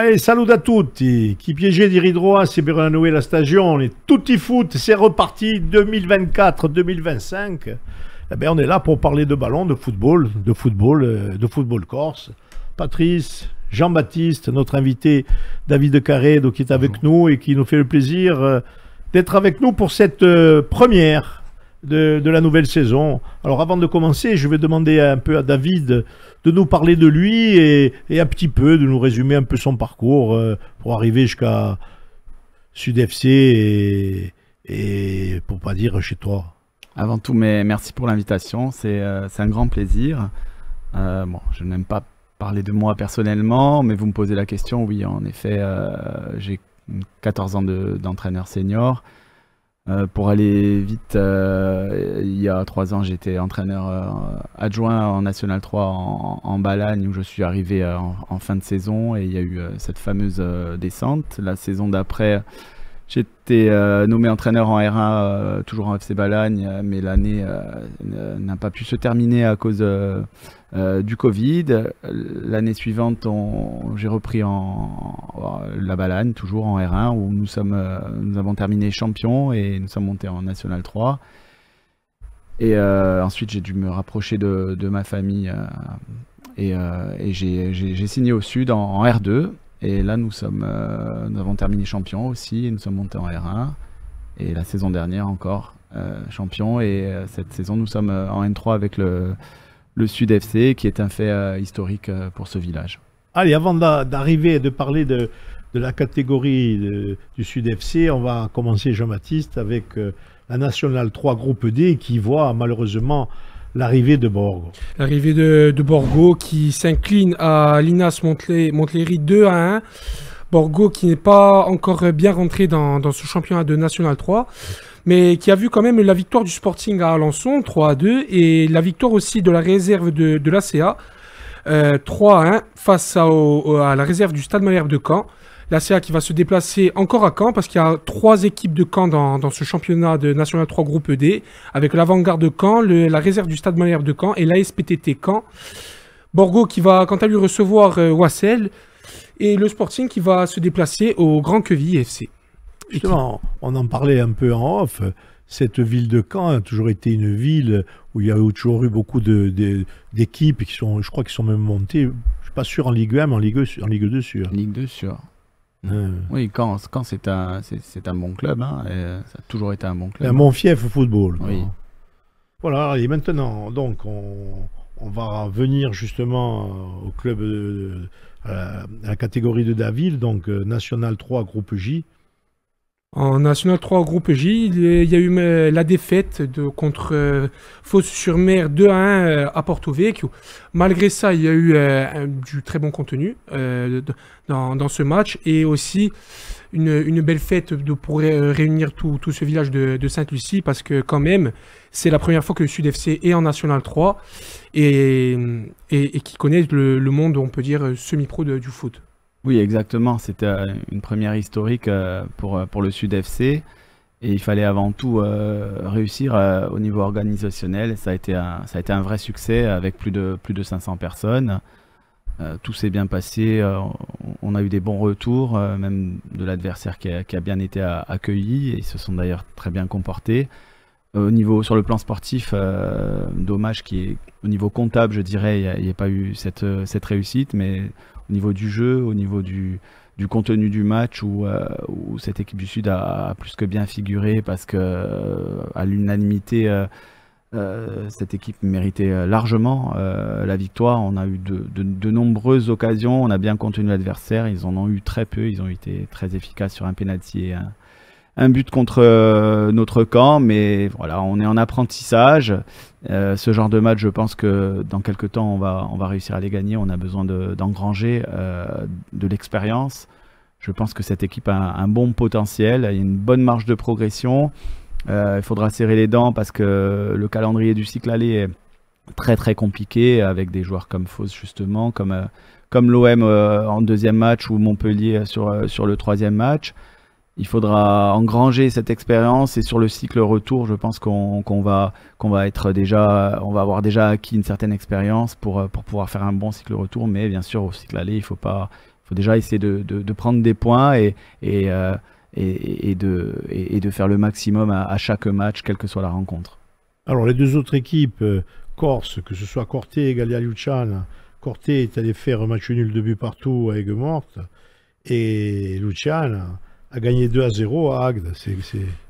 Allez, salut à tutti. Chi piace di ritrovarsi per una nuova stagione. Tutti foot, c'est reparti 2024-2025. Eh bien, on est là pour parler de ballon, de football, de football corse. Patrice, Jean-Baptiste, notre invité David Carredo qui est avec nous et qui nous fait le plaisir d'être avec nous pour cette première de la nouvelle saison. Alors avant de commencer, je vais demander un peu à David de nous parler de lui et un petit peu, de nous résumer un peu son parcours pour arriver jusqu'à Sud FC et pour pas dire chez toi. Avant tout, merci pour l'invitation, c'est un grand plaisir. Bon, je n'aime pas parler de moi personnellement, mais vous me posez la question, oui, en effet, j'ai 14 ans d'entraîneur senior. Pour aller vite, il y a 3 ans, j'étais entraîneur adjoint en National 3 en Balagne, où je suis arrivé en fin de saison, et il y a eu cette fameuse descente. La saison d'après, j'étais nommé entraîneur en R1, toujours en FC Balagne, mais l'année n'a pas pu se terminer à cause du Covid. L'année suivante, j'ai repris la Balagne, toujours en R1, où nous avons terminé champion et nous sommes montés en National 3. Et ensuite, j'ai dû me rapprocher de ma famille et j'ai signé au Sud en R2. Et là, nous avons terminé champion aussi, et nous sommes montés en R1. Et la saison dernière encore, champion. Et cette saison, nous sommes en N3 avec le Sud FC, qui est un fait historique pour ce village. Allez, avant d'arriver et de parler de la catégorie du Sud FC, on va commencer, Jean-Baptiste, avec la National 3 Groupe D, qui voit malheureusement l'arrivée de Borgo. L'arrivée de Borgo qui s'incline à l'Inas Montléry 2-1. Borgo qui n'est pas encore bien rentré dans ce championnat de National 3, mais qui a vu quand même la victoire du Sporting à Alençon 3-2 et la victoire aussi de la réserve de l'ACA 3-1 face à la réserve du Stade Malherbe de Caen. L'ACA qui va se déplacer encore à Caen parce qu'il y a 3 équipes de Caen dans ce championnat de National 3 Groupe D, avec l'Avant-Garde de Caen, la réserve du Stade Malherbe de Caen et l'ASPTT Caen. Borgo qui va quant à lui recevoir Wassel et le Sporting qui va se déplacer au Grand Quevilly FC. Justement, on en parlait un peu en off. Cette ville de Caen a toujours été une ville où il y a toujours eu beaucoup d'équipes qui sont, je crois, qui sont même montées. Je suis pas sûr en Ligue 1, mais en Ligue 2 sûr. Ligue 2 sûr. Oui, Caen c'est un bon club, hein, et ça a toujours été un bon club. Un bon fief au football. Oui. Voilà, et maintenant, donc, on va venir justement au club, à la catégorie de David, donc National 3 Groupe J. En National 3 Groupe J, il y a eu la défaite contre Fos-sur-Mer 2-1 à Porto Vecchio. Malgré ça, il y a eu du très bon contenu dans ce match et aussi une belle fête pour réunir tout ce village de Sainte-Lucie parce que quand même, c'est la première fois que le Sud FC est en National 3 et qui connaît le monde, on peut dire, semi-pro du foot. Oui, exactement. C'était une première historique pour le Sud FC. Et il fallait avant tout réussir au niveau organisationnel. Ça a été un vrai succès avec plus de 500 personnes. Tout s'est bien passé. On a eu des bons retours, même de l'adversaire qui a bien été accueilli. Et ils se sont d'ailleurs très bien comportés. Sur le plan sportif, dommage au niveau comptable, je dirais, il n'y ait pas eu cette réussite. Mais au niveau du jeu, au niveau du contenu du match où cette équipe du Sud a plus que bien figuré parce que à l'unanimité cette équipe méritait largement la victoire. On a eu de nombreuses occasions, on a bien contenu l'adversaire, ils en ont eu très peu, ils ont été très efficaces sur un penalty et un but contre notre camp, mais voilà, on est en apprentissage. Ce genre de match, je pense que dans quelques temps, on va réussir à les gagner. On a besoin d'engranger de l'expérience. Je pense que cette équipe a un bon potentiel, il y a une bonne marge de progression. Il faudra serrer les dents parce que le calendrier du cycle aller est très très compliqué avec des joueurs comme Fos justement, comme l'OM en deuxième match ou Montpellier sur le troisième match. Il faudra engranger cette expérience et sur le cycle retour, je pense qu'on va avoir déjà acquis une certaine expérience pour pouvoir faire un bon cycle retour. Mais bien sûr, au cycle aller, il faut pas faut déjà essayer de prendre des points et de faire le maximum à chaque match, quelle que soit la rencontre. Alors les deux autres équipes corse, que ce soit Corté et Gallia Luciana, Corté est allé faire un match nul de but partout à Aigues-Mortes et Luciana a gagné 2-0 à Agde.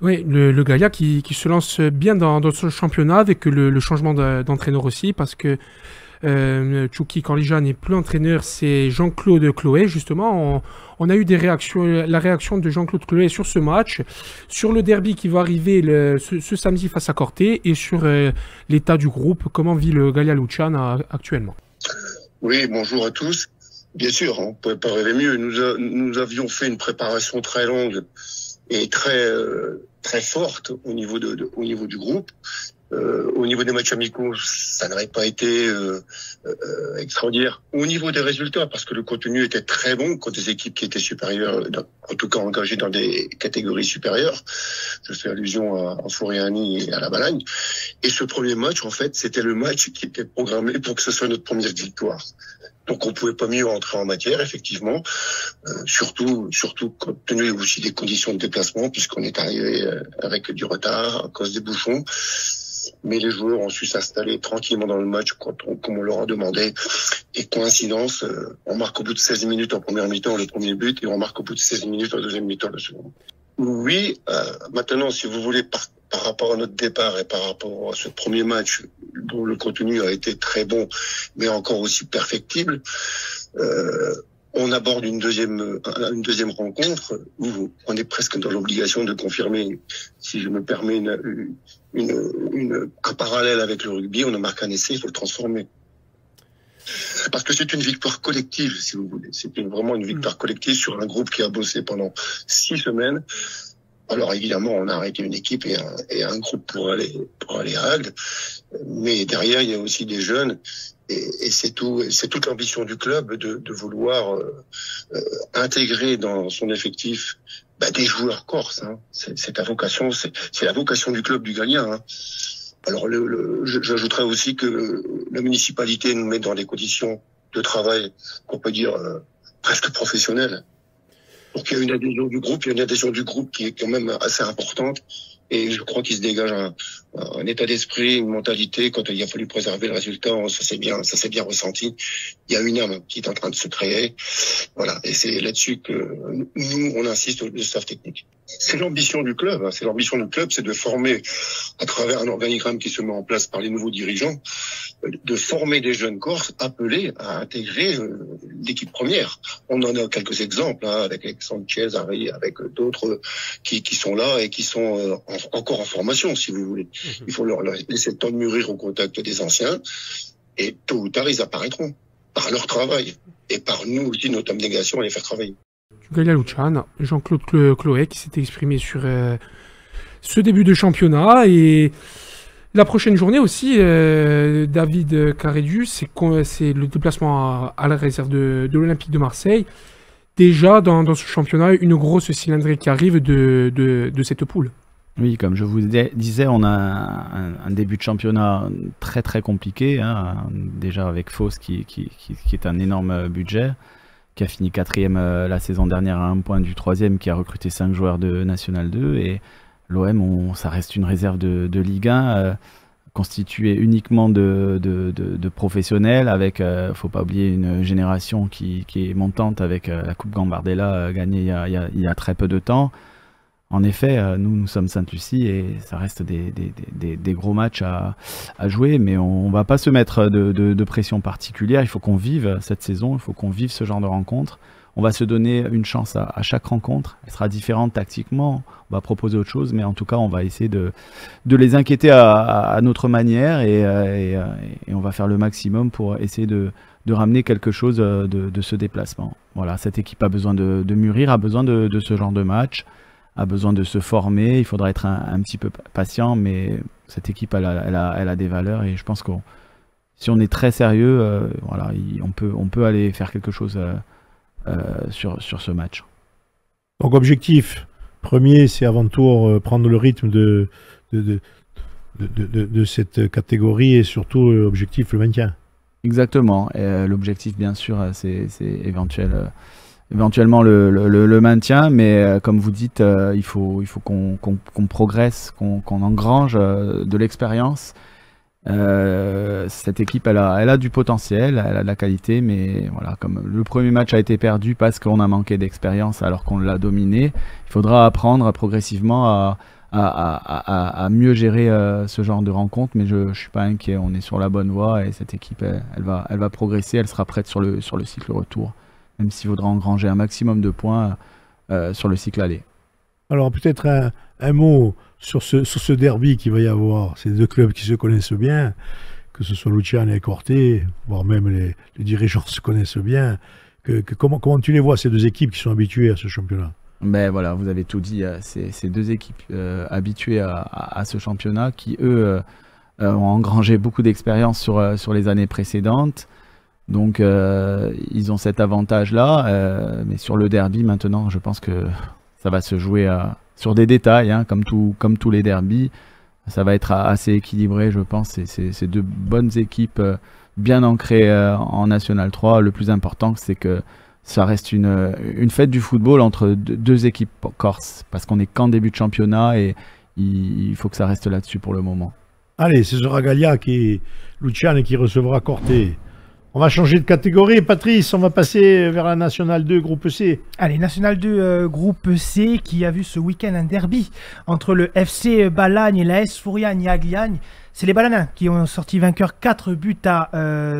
Oui, le Gallia qui se lance bien dans ce championnat avec le changement d'entraîneur aussi, parce que Tchouki Kanlija n'est plus entraîneur, c'est Jean-Claude Chloé. Justement, on a eu la réaction de Jean-Claude Chloé sur ce match, sur le derby qui va arriver ce samedi face à Corté, et sur l'état du groupe, comment vit le Gallia Luciana actuellement. Oui, bonjour à tous. Bien sûr, on ne pouvait pas rêver mieux. Nous avions fait une préparation très longue et très forte au niveau du groupe. Au niveau des matchs amicaux, ça n'aurait pas été extraordinaire. Au niveau des résultats, parce que le contenu était très bon contre des équipes qui étaient supérieures, en tout cas engagées dans des catégories supérieures. Je fais allusion à Foriani et à la Balagne. Et ce premier match, en fait, c'était le match qui était programmé pour que ce soit notre première victoire. Donc on pouvait pas mieux rentrer en matière, effectivement, surtout compte tenu aussi des conditions de déplacement, puisqu'on est arrivé avec du retard à cause des bouchons. Mais les joueurs ont su s'installer tranquillement dans le match comme on leur a demandé. Et coïncidence, on marque au bout de 16 minutes en première mi-temps le premier but et on marque au bout de 16 minutes en deuxième mi-temps le second. Oui, maintenant, si vous voulez, par rapport à notre départ et par rapport à ce premier match dont le contenu a été très bon, mais encore aussi perfectible, on aborde une deuxième rencontre où on est presque dans l'obligation de confirmer, si je me permets un parallèle avec le rugby, on a marqué un essai, il faut le transformer. Parce que c'est une victoire collective, si vous voulez. C'est vraiment une victoire collective sur un groupe qui a bossé pendant 6 semaines. Alors évidemment, on a arrêté une équipe et un groupe pour aller à Agde. Mais derrière, il y a aussi des jeunes. Et c'est tout, c'est toute l'ambition du club de vouloir intégrer dans son effectif des joueurs corses. Hein. C'est la vocation, c'est la vocation du club du Gallia. Hein. Alors j'ajouterais aussi que la municipalité nous met dans des conditions de travail qu'on peut dire presque professionnelles. Donc il y a une adhésion du groupe qui est quand même assez importante. Et je crois qu'il se dégage un état d'esprit, une mentalité. Quand il a fallu préserver le résultat, ça s'est bien ressenti. Il y a une âme qui est en train de se créer. Voilà. Et c'est là-dessus que nous, on insiste le staff technique. C'est l'ambition du club. Hein. C'est l'ambition du club, c'est de former, à travers un organigramme qui se met en place par les nouveaux dirigeants, de former des jeunes Corses appelés à intégrer l'équipe première. On en a quelques exemples, hein, avec Sanchez, avec d'autres qui sont là et qui sont encore en formation, si vous voulez. Il faut leur laisser le temps de mûrir au contact des anciens, et tôt ou tard, ils apparaîtront par leur travail et par nous aussi, notre abnégation à les faire travailler. Gallia Luciana, Jean-Claude Chloé qui s'est exprimé sur ce début de championnat, et la prochaine journée aussi, David Carédu, c'est le déplacement à la réserve de l'Olympique de Marseille. Déjà dans ce championnat, une grosse cylindrée qui arrive de cette poule. Oui, comme je vous disais, on a un début de championnat très très compliqué, hein, déjà avec Fos qui est un énorme budget, qui a fini 4e la saison dernière à 1 point du 3e, qui a recruté 5 joueurs de National 2, et l'OM, ça reste une réserve de Ligue 1 constituée uniquement de professionnels, avec, faut pas oublier, une génération qui est montante avec la Coupe Gambardella gagnée il y a très peu de temps. En effet, nous sommes Sainte-Lucie et ça reste des gros matchs à jouer, mais on va pas se mettre de pression particulière. Il faut qu'on vive cette saison, il faut qu'on vive ce genre de rencontre. On va se donner une chance à chaque rencontre. Elle sera différente tactiquement, on va proposer autre chose, mais en tout cas, on va essayer de les inquiéter à notre manière, et on va faire le maximum pour essayer de ramener quelque chose de ce déplacement. Voilà, cette équipe a besoin de mûrir, a besoin de ce genre de match, a besoin de se former. Il faudra être un petit peu patient, mais cette équipe, elle a des valeurs, et je pense que si on est très sérieux, voilà, on peut aller faire quelque chose sur ce match. Donc objectif premier, c'est avant tout prendre le rythme de cette catégorie, et surtout objectif le maintien. Exactement. L'objectif, bien sûr, c'est éventuel éventuellement le maintien, mais comme vous dites, il faut qu'on progresse, qu'on engrange de l'expérience. Cette équipe, elle a du potentiel, elle a de la qualité, mais voilà, comme le premier match a été perdu parce qu'on a manqué d'expérience alors qu'on l'a dominé, il faudra apprendre progressivement à mieux gérer ce genre de rencontre, mais je ne suis pas inquiet, on est sur la bonne voie et cette équipe, elle va progresser, elle sera prête sur le cycle retour, même s'il faudra engranger un maximum de points sur le cycle aller. Alors peut-être un mot sur ce derby qu'il va y avoir. C'est deux clubs qui se connaissent bien, que ce soit Luciano et Corte, voire même les dirigeants se connaissent bien. Comment tu les vois, ces deux équipes qui sont habituées à ce championnat? Ben voilà, vous avez tout dit. Ces deux équipes habituées à ce championnat qui, eux, ont engrangé beaucoup d'expérience sur les années précédentes. Donc, ils ont cet avantage-là. Mais sur le derby, maintenant, je pense que ça va se jouer sur des détails, hein, comme tous les derbys. Ça va être assez équilibré, je pense. C'est deux bonnes équipes bien ancrées en National 3. Le plus important, c'est que ça reste une fête du football entre deux équipes corses, parce qu'on n'est qu'en début de championnat et il faut que ça reste là-dessus pour le moment. Allez, ce sera Gallia Luciano qui recevra Corte. On va changer de catégorie, Patrice, on va passer vers la National 2, groupe C. Allez, National 2, groupe C, qui a vu ce week-end un derby entre le FC Balagne et l'AS Fouriane-Yagliagne. C'est les Balanins qui ont sorti vainqueurs 4 buts à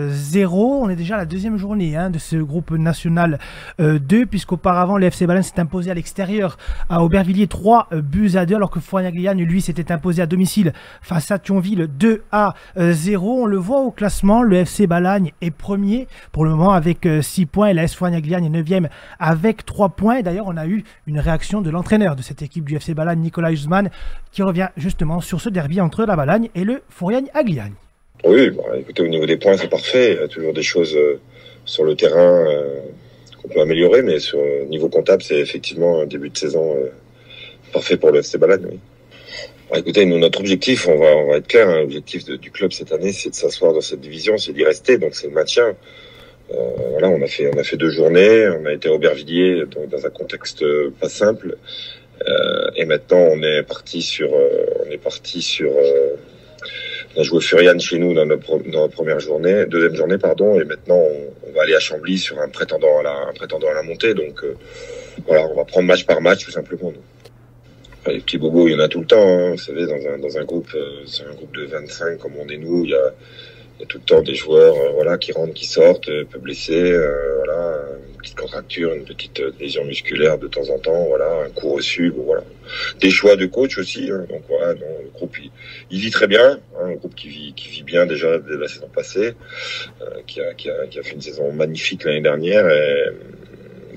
0. On est déjà à la deuxième journée de ce groupe national 2, puisqu'auparavant, le FC Balagne s'est imposé à l'extérieur à Aubervilliers 3 buts à 2, alors que Fouriane-Yagliagne, lui, s'était imposé à domicile face à Thionville 2 à 0. On le voit au classement, le FC Balagne est premier pour le moment avec 6 points et l'AS Fouriane-Yagliagne est 9e avec 3 points. Et d'ailleurs, on a eu une réaction de l'entraîneur de cette équipe du FC Balagne, Nicolas Husman, qui revient justement sur ce derby entre la Balagne et le Fouriane-Yagliagne. Oui, écoutez, au niveau des points, c'est parfait. Il y a toujours des choses sur le terrain qu'on peut améliorer, mais sur niveau comptable, c'est effectivement un début de saison parfait pour le FC Balagne. Oui. Écoutez, nous, notre objectif, on va être clair, l'objectif du club cette année, c'est de s'asseoir dans cette division, c'est d'y rester, donc c'est le maintien. Voilà, on a fait 2 journées, on a été à Aubervilliers dans un contexte pas simple, et maintenant on est parti sur on a joué Furiane chez nous dans notre première journée, deuxième journée pardon, et maintenant on va aller à Chambly sur un prétendant à la montée. Donc voilà, on va prendre match par match tout simplement. Enfin, les petits bobos, il y en a tout le temps. Hein. Vous savez, dans un groupe, c'est un groupe de 25 comme on est nous, il y a tout le temps des joueurs voilà, qui rentrent, qui sortent, peu blessés, voilà, une petite contracture, une petite lésion musculaire de temps en temps, voilà, un coup reçu, bon, voilà. Des choix de coach aussi, hein, donc voilà, donc, le groupe il vit très bien, hein, un groupe qui vit bien déjà dès la saison passée, qui a fait une saison magnifique l'année dernière et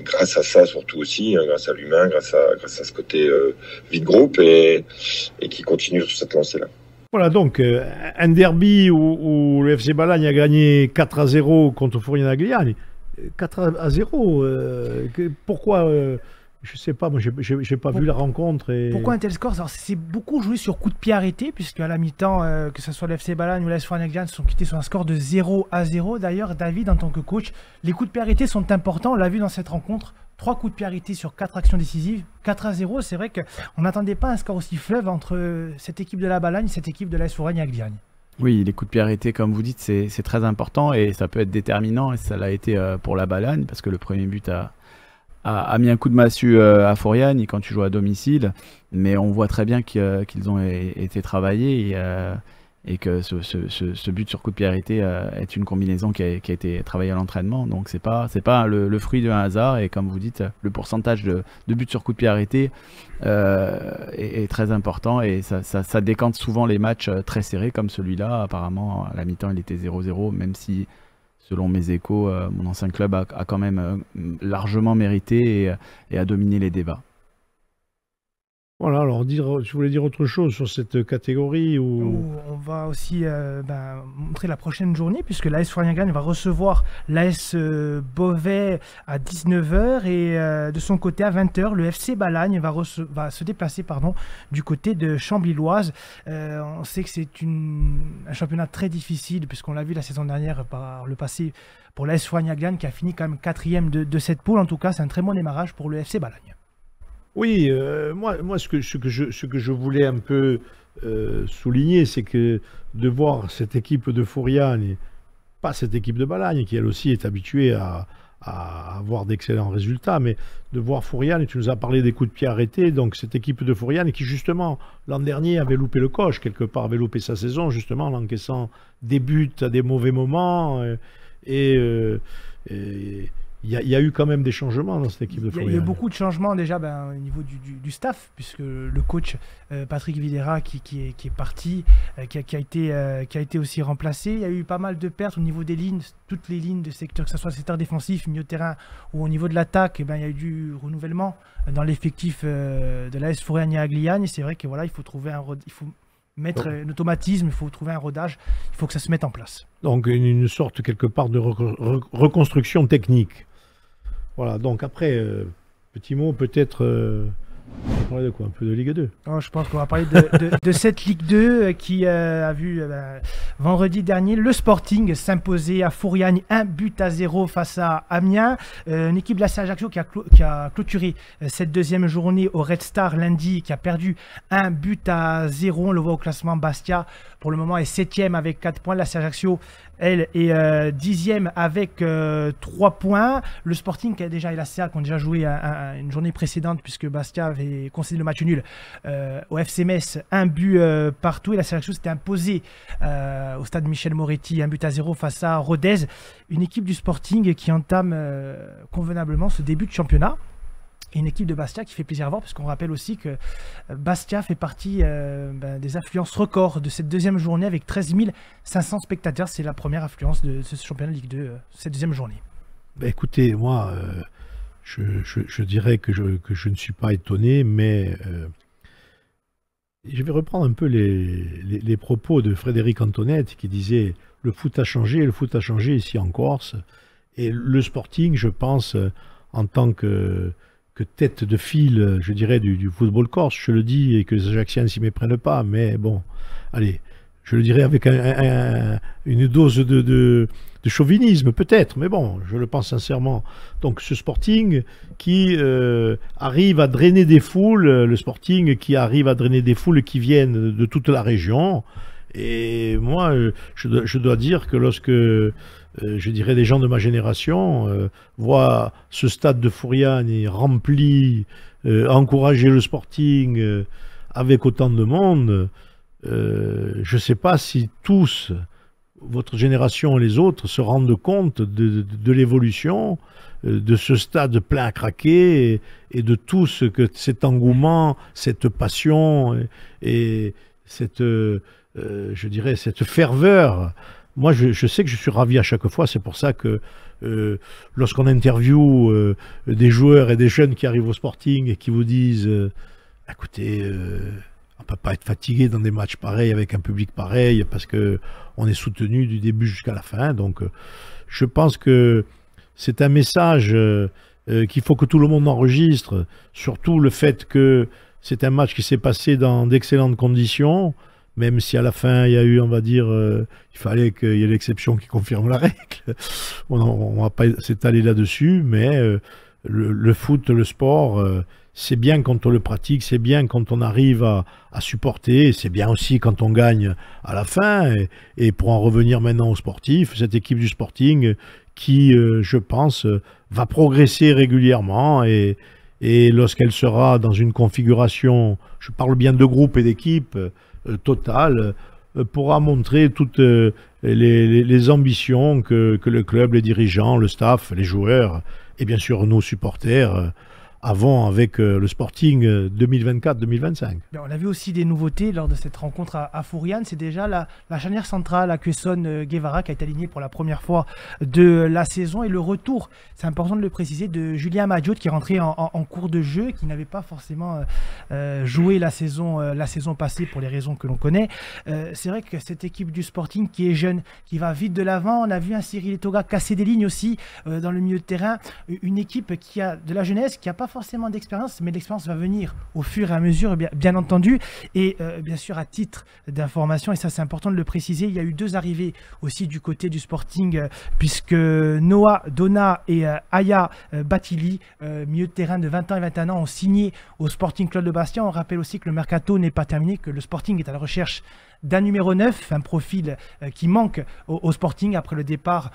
grâce à ça surtout aussi, hein, grâce à l'humain, grâce à ce côté vie de groupe et qui continue sur cette lancée-là. Voilà, donc, un derby où le FC Balagne a gagné 4 à 0 contre Fouriane-Yagliagne. 4 à 0, pourquoi je sais pas, moi j'ai pas vu la rencontre. Pourquoi un tel score? C'est beaucoup joué sur coup de pied arrêté, puisque à la mi-temps, que ce soit le FC Balagne ou l'AS Fouriane-Yagliagne, se sont quittés sur un score de 0 à 0. D'ailleurs, David, en tant que coach, les coups de pied arrêtés sont importants, on l'a vu dans cette rencontre. 3 coups de pied arrêtés sur 4 actions décisives, 4 à 0, c'est vrai qu'on n'attendait pas un score aussi fleuve entre cette équipe de la Balagne et cette équipe de l'AS Fouriane-Yagliagne. Oui, les coups de pied arrêtés, comme vous dites, c'est très important et ça peut être déterminant et ça l'a été pour la Balagne parce que le premier but a mis un coup de massue à Fouriane quand tu joues à domicile, mais on voit très bien qu'ils ont été travaillés et que ce but sur coup de pied arrêté est une combinaison qui a été travaillée à l'entraînement, donc c'est pas le fruit d'un hasard et comme vous dites, le pourcentage de buts sur coup de pied arrêté est très important et ça décante souvent les matchs très serrés comme celui-là. Apparemment à la mi-temps il était 0-0, même si selon mes échos mon ancien club a quand même largement mérité et a dominé les débats. Voilà, alors je voulais dire autre chose sur cette catégorie où... On va aussi montrer la prochaine journée, puisque l'AS Florian-Gagne va recevoir l'AS Beauvais à 19 h et de son côté à 20 h, le FC Balagne va se déplacer du côté de Chambly-Loise. On sait que c'est un championnat très difficile, puisqu'on l'a vu la saison dernière par le passé pour l'AS Florian-Gagne qui a fini quand même 4e de cette poule. En tout cas, c'est un très bon démarrage pour le FC Balagne. Oui, moi ce que je voulais un peu souligner, c'est que de voir cette équipe de Fouriane, et pas cette équipe de Balagne, qui elle aussi est habituée à avoir d'excellents résultats, mais de voir Fouriane, et tu nous as parlé des coups de pied arrêtés, donc cette équipe de Fouriane qui justement l'an dernier avait loupé le coche, quelque part avait loupé sa saison, justement en encaissant des buts à des mauvais moments, il y a eu quand même des changements dans cette équipe de Fouriane. Il y a eu beaucoup de changements déjà au niveau du staff, puisque le coach Patrick Videra qui est parti, qui a été aussi remplacé. Il y a eu pas mal de pertes au niveau des lignes, toutes les lignes de secteur, que ce soit secteur défensif, milieu de terrain ou au niveau de l'attaque. Il y a eu du renouvellement dans l'effectif de l'AS Fouriane-Agliagne. C'est vrai que voilà, il faut mettre un automatisme, il faut trouver un rodage, il faut que ça se mette en place. Donc une sorte quelque part de reconstruction technique. Voilà, donc après, petit mot peut-être, on va parler de quoi? Un peu de Ligue 2. Oh, je pense qu'on va parler de cette Ligue 2 qui a vu vendredi dernier le Sporting s'imposer à Fouriane 1-0 face à Amiens. Une équipe de la CA Ajaccio qui a clôturé cette deuxième journée au Red Star lundi, qui a perdu 1-0. On le voit au classement. Bastia pour le moment est 7e avec 4 points. La CA Ajaccio, elle, est 10e avec 3 points. Le Sporting et la CA qui ont déjà joué une journée précédente, puisque Bastia avait concédé le match nul au FC Metz, 1 but partout. Et la CA Ajaccio s'était imposée au stade Michel Moretti 1-0 face à Rodez. Une équipe du Sporting qui entame convenablement ce début de championnat. Et une équipe de Bastia qui fait plaisir à voir, parce qu'on rappelle aussi que Bastia fait partie des affluences records de cette deuxième journée avec 13 500 spectateurs. C'est la première affluence de ce championnat de Ligue 2, cette deuxième journée. Écoutez, moi, je dirais que je ne suis pas étonné, mais je vais reprendre un peu les propos de Frédéric Antoinette qui disait « le foot a changé ici en Corse ». Et le Sporting, je pense, en tant que tête de file, je dirais, du football corse, je le dis, et que les Ajacciens ne s'y méprennent pas, mais bon, allez, je le dirais avec une dose de chauvinisme, peut-être, mais bon, je le pense sincèrement. Donc ce Sporting qui arrive à drainer des foules, le Sporting qui arrive à drainer des foules qui viennent de toute la région, et moi, je dois dire que lorsque... je dirais des gens de ma génération voient ce stade de Fouriane rempli, encourager le Sporting avec autant de monde. Je ne sais pas si tous, votre génération et les autres, se rendent compte de l'évolution de ce stade plein à craquer et de tout ce que cet engouement, cette passion et cette, je dirais, cette ferveur. Moi, je sais que je suis ravi à chaque fois. C'est pour ça que lorsqu'on interviewe des joueurs et des jeunes qui arrivent au Sporting et qui vous disent écoutez, on ne peut pas être fatigué dans des matchs pareils avec un public pareil parce qu'on est soutenu du début jusqu'à la fin. Donc, je pense que c'est un message qu'il faut que tout le monde enregistre. Surtout le fait que c'est un match qui s'est passé dans d'excellentes conditions. Même si à la fin, il y a eu, on va dire, il fallait qu'il y ait l'exception qui confirme la règle. On ne va pas s'étaler là-dessus, mais le foot, le sport, c'est bien quand on le pratique, c'est bien quand on arrive à supporter, c'est bien aussi quand on gagne à la fin. Et pour en revenir maintenant aux sportifs, cette équipe du Sporting qui, je pense, va progresser régulièrement et lorsqu'elle sera dans une configuration, je parle bien de groupe et d'équipe, Total pourra montrer toutes les ambitions que le club, les dirigeants, le staff, les joueurs et bien sûr nos supporters avant avec le Sporting 2024-2025. On a vu aussi des nouveautés lors de cette rencontre à Fouriane. C'est déjà la charnière centrale à Cuesson-Guevara qui a été alignée pour la première fois de la saison. Et le retour, c'est important de le préciser, de Julien Madjot qui est rentré en cours de jeu, qui n'avait pas forcément joué la saison passée pour les raisons que l'on connaît. C'est vrai que cette équipe du Sporting qui est jeune, qui va vite de l'avant. On a vu un Cyril Etoga casser des lignes aussi dans le milieu de terrain. Une équipe qui a de la jeunesse, qui n'a pas forcément d'expérience, mais l'expérience va venir au fur et à mesure, bien entendu. Et bien sûr, à titre d'information, et ça c'est important de le préciser, il y a eu 2 arrivées aussi du côté du Sporting, puisque Noah Dona et Aya Batili, milieu de terrain de 20 ans et 21 ans, ont signé au Sporting Club de Bastia. On rappelle aussi que le mercato n'est pas terminé, que le Sporting est à la recherche d'un numéro 9, un profil qui manque au Sporting après le départ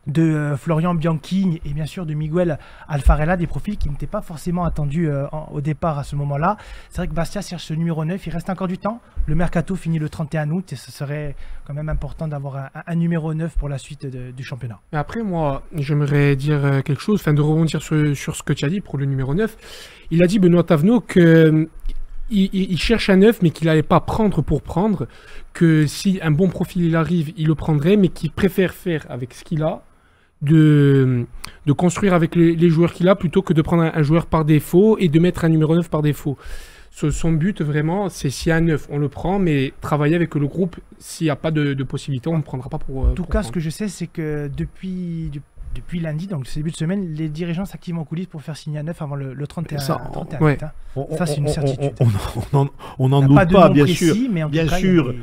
de Florian Bianchi et bien sûr de Miguel Alfarella, des profils qui n'étaient pas forcément attendus au départ à ce moment-là. C'est vrai que Bastia cherche ce numéro 9, il reste encore du temps. Le mercato finit le 31 août et ce serait quand même important d'avoir un numéro 9 pour la suite du championnat. Après, moi, j'aimerais dire quelque chose, de rebondir sur ce que tu as dit pour le numéro 9. Il a dit, Benoît Tavenot, il cherche un 9, mais qu'il n'allait pas prendre pour prendre, que si un bon profil il arrive, il le prendrait, mais qu'il préfère faire avec ce qu'il a, de construire avec les joueurs qu'il a, plutôt que de prendre un joueur par défaut et de mettre un numéro 9 par défaut. Son but, vraiment, c'est s'il y a un 9, on le prend, mais travailler avec le groupe, s'il n'y a pas de possibilité, on ne prendra pas pour... En tout cas, ce que je sais, c'est que depuis lundi, donc ce début de semaine, les dirigeants s'activent en coulisses pour faire signer un 9 avant le 31 ouais. Ça, c'est une certitude. On n'en doute pas, bien sûr. Bien sûr,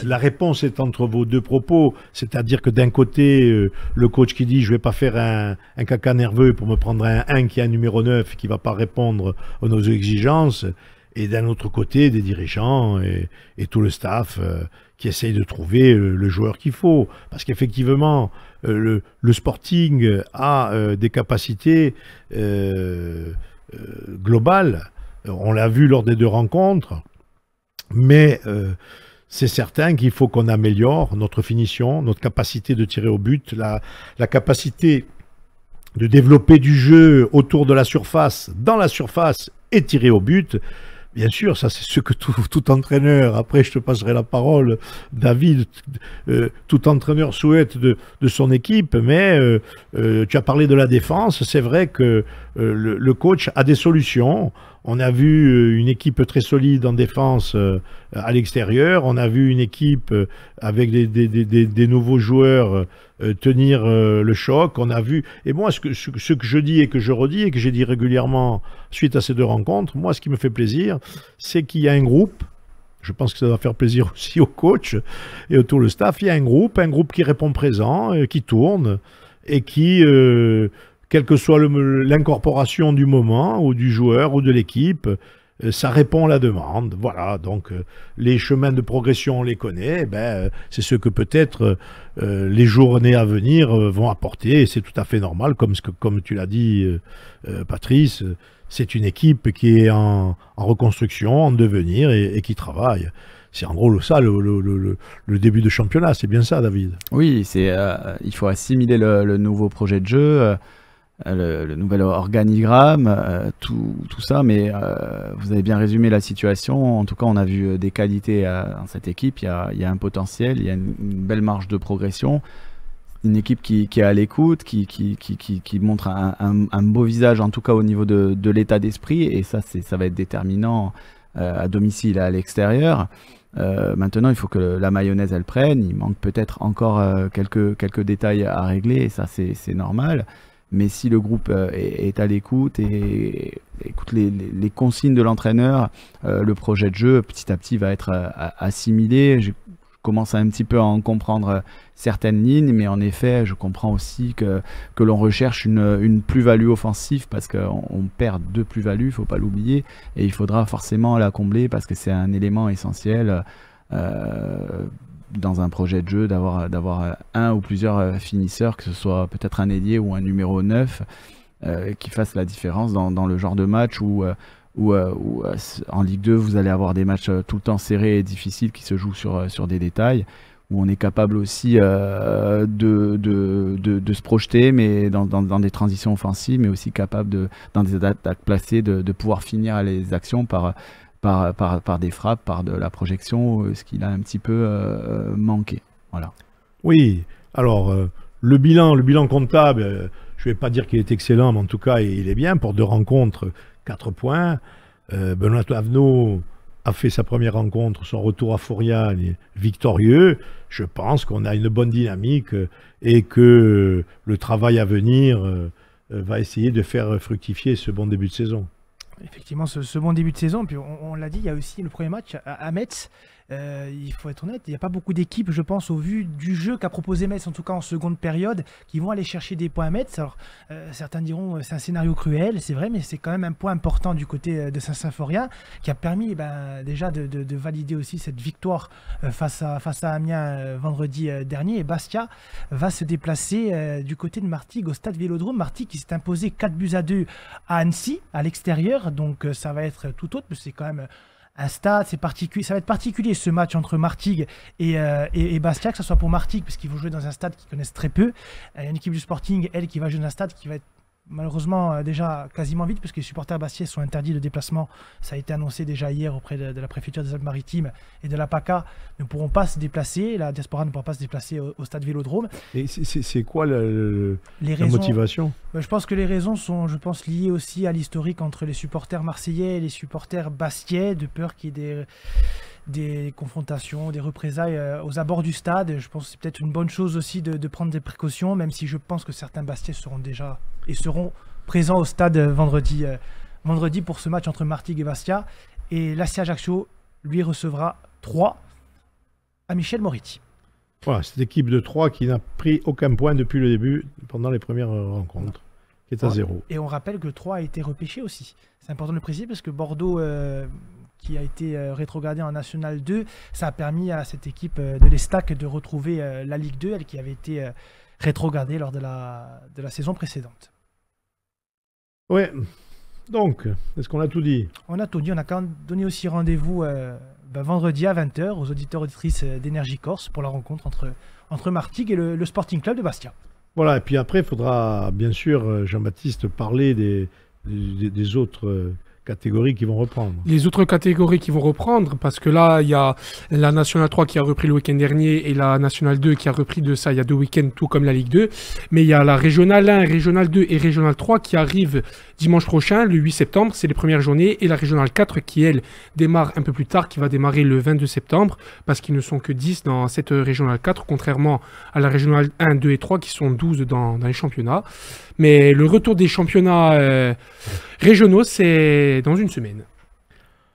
la réponse est entre vos 2 propos. C'est-à-dire que d'un côté, le coach qui dit « je ne vais pas faire un caca nerveux pour me prendre un qui a un numéro 9 qui ne va pas répondre à nos exigences », et d'un autre côté, des dirigeants et tout le staff qui essayent de trouver le joueur qu'il faut. Parce qu'effectivement, le Sporting a des capacités globales. On l'a vu lors des 2 rencontres. Mais c'est certain qu'il faut qu'on améliore notre finition, notre capacité de tirer au but, la capacité de développer du jeu autour de la surface, dans la surface et tirer au but. Bien sûr, ça c'est ce que tout entraîneur, après je te passerai la parole, David, tout entraîneur souhaite de son équipe, mais tu as parlé de la défense, c'est vrai que le coach a des solutions. On a vu une équipe très solide en défense à l'extérieur, on a vu une équipe avec des nouveaux joueurs tenir le choc, on a vu, et moi ce que je dis et que je redis et que j'ai dit régulièrement suite à ces 2 rencontres, moi ce qui me fait plaisir, c'est qu'il y a un groupe, je pense que ça va faire plaisir aussi au coach et au tout le staff, il y a un groupe qui répond présent, qui tourne et qui... quelle que soit l'incorporation du moment, ou du joueur, ou de l'équipe, ça répond à la demande. Voilà, donc les chemins de progression, on les connaît, c'est ce que peut-être les journées à venir vont apporter, et c'est tout à fait normal, comme tu l'as dit, Patrice, c'est une équipe qui est en reconstruction, en devenir, et qui travaille. C'est en gros ça le début de championnat, c'est bien ça, David? Oui, il faut assimiler le nouveau projet de jeu, le nouvel organigramme, tout ça, mais vous avez bien résumé la situation. En tout cas, on a vu des qualités dans cette équipe, il y a un potentiel, il y a une belle marge de progression, une équipe qui est à l'écoute, qui montre un beau visage, en tout cas au niveau de l'état d'esprit, et ça va être déterminant à domicile et à l'extérieur. Maintenant, il faut que la mayonnaise elle prenne, il manque peut-être encore quelques détails à régler, et ça c'est normal. Mais si le groupe est à l'écoute et écoute les consignes de l'entraîneur, le projet de jeu petit à petit va être assimilé. Je commence un petit peu à en comprendre certaines lignes, mais en effet, je comprends aussi que l'on recherche une plus-value offensive, parce qu'on perd 2 plus-values, il ne faut pas l'oublier, et il faudra forcément la combler parce que c'est un élément essentiel dans un projet de jeu d'avoir un ou plusieurs finisseurs, que ce soit peut-être un ailier ou un numéro 9, qui fassent la différence dans le genre de match où en Ligue 2 vous allez avoir des matchs tout le temps serrés et difficiles qui se jouent sur des détails, où on est capable aussi de se projeter, mais dans des transitions offensives, mais aussi capable, dans des attaques placées, de pouvoir finir les actions par des frappes, par de la projection, ce qu'il a un petit peu manqué. Voilà. Oui, alors le bilan comptable, je ne vais pas dire qu'il est excellent, mais en tout cas il est bien pour 2 rencontres, 4 points. Benoît Lavenot a fait sa première rencontre, son retour à Fouriane victorieux. Je pense qu'on a une bonne dynamique et que le travail à venir va essayer de faire fructifier ce bon début de saison. Effectivement, ce bon début de saison. Puis on l'a dit, il y a aussi le premier match à Metz. Il faut être honnête, il n'y a pas beaucoup d'équipes, je pense, au vu du jeu qu'a proposé Metz, en tout cas en seconde période, qui vont aller chercher des points à Metz. Alors, certains diront c'est un scénario cruel, c'est vrai, mais c'est quand même un point important du côté de Saint-Symphorien, qui a permis déjà de valider aussi cette victoire face à Amiens vendredi dernier. Et Bastia va se déplacer du côté de Martigues au stade Vélodrome. Martigues qui s'est imposé 4-2 à Annecy, à l'extérieur, donc ça va être tout autre, mais c'est quand même un stade, c'est particulier. Ça va être particulier ce match entre Martigues et Bastia, que ce soit pour Martigues, parce qu'ils vont jouer dans un stade qu'ils connaissent très peu. Il y a une équipe du Sporting, elle, qui va jouer dans un stade qui va être malheureusement déjà quasiment vide, parce que les supporters bastiais sont interdits de déplacement. Ça a été annoncé déjà hier auprès de la préfecture des Alpes-Maritimes et de la PACA. Ne pourront pas se déplacer, la diaspora ne pourra pas se déplacer au stade Vélodrome. Et c'est quoi la raisons, motivation? Je pense que les raisons sont, liées aussi à l'historique entre les supporters marseillais et les supporters bastiais, de peur qu'il y ait des confrontations, des représailles aux abords du stade. Je pense que c'est peut-être une bonne chose aussi de prendre des précautions, même si je pense que certains bastiais seront présents au stade vendredi pour ce match entre Martigues et Bastia. Et l'AC Ajaccio, lui, recevra 3 à Michel Moriti. Voilà, cette équipe de 3 qui n'a pris aucun point depuis le début, pendant les premières rencontres, qui est à 0. Et on rappelle que 3 a été repêché aussi. C'est important de le préciser parce que Bordeaux, qui a été rétrogradé en National 2, ça a permis à cette équipe de l'Estac de retrouver la Ligue 2, elle qui avait été rétrogradée lors de la saison précédente. Oui, donc, est-ce qu'on a tout dit? On a tout dit, on a quand même donné aussi rendez-vous vendredi à 20h aux auditeurs et auditrices d'Énergie Corse pour la rencontre entre Martigues et le Sporting Club de Bastia. Voilà, et puis après, il faudra bien sûr, Jean-Baptiste, parler des autres catégories qui vont reprendre. Les autres catégories qui vont reprendre, parce que là, il y a la National 3 qui a repris le week-end dernier et la National 2 qui a repris de ça il y a 2 week-ends, tout comme la Ligue 2. Mais il y a la Régionale 1, Régionale 2 et Régionale 3 qui arrivent dimanche prochain, le 8 septembre, c'est les premières journées. Et la Régionale 4 qui, elle, démarre un peu plus tard, qui va démarrer le 22 septembre, parce qu'ils ne sont que 10 dans cette Régionale 4, contrairement à la Régionale 1, 2 et 3 qui sont 12 dans les championnats. Mais le retour des championnats régionaux, c'est dans une semaine.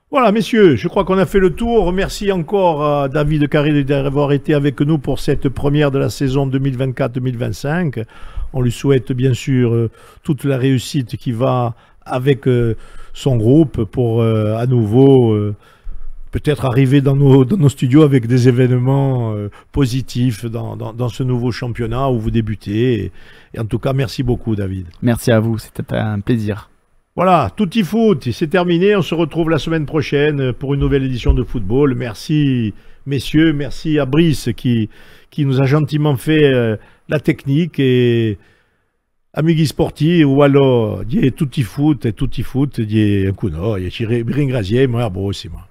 Voilà, messieurs, je crois qu'on a fait le tour. Merci encore à David Carré d'avoir été avec nous pour cette première de la saison 2024-2025. On lui souhaite bien sûr toute la réussite qui va avec son groupe pour à nouveau peut-être arriver dans nos studios avec des événements positifs dans ce nouveau championnat où vous débutez. Et en tout cas, merci beaucoup, David. Merci à vous, c'était un plaisir. Voilà, Tutti Foot, c'est terminé. On se retrouve la semaine prochaine pour une nouvelle édition de football. Merci, messieurs. Merci à Brice qui nous a gentiment fait la technique. Et Amighi Sporti, ou alors, Tutti Foot, di Cuno, Ringraziamo, moi.